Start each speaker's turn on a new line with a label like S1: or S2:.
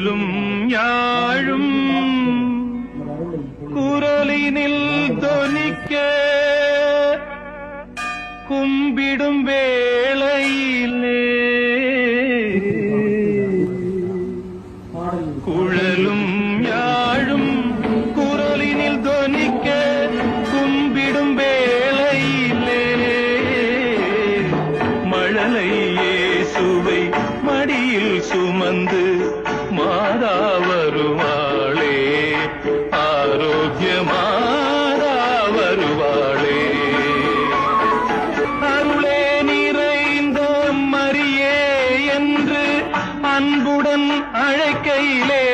S1: குழலும் யாழும் குரலினில் தொனிக்க கும்பிடும் வேளையிலே குழலும் யாழும் குரலினில் தொனிக்க கும்பிடும் வேளையிலே மழலை இயேசுவை மடியில் சுமந்து மாதா வருவாளே, ஆரோக்கிய மாதா வருவாளே. அருளே நிறைந்த மரியே என்று அன்புடன் அழைக்கையிலே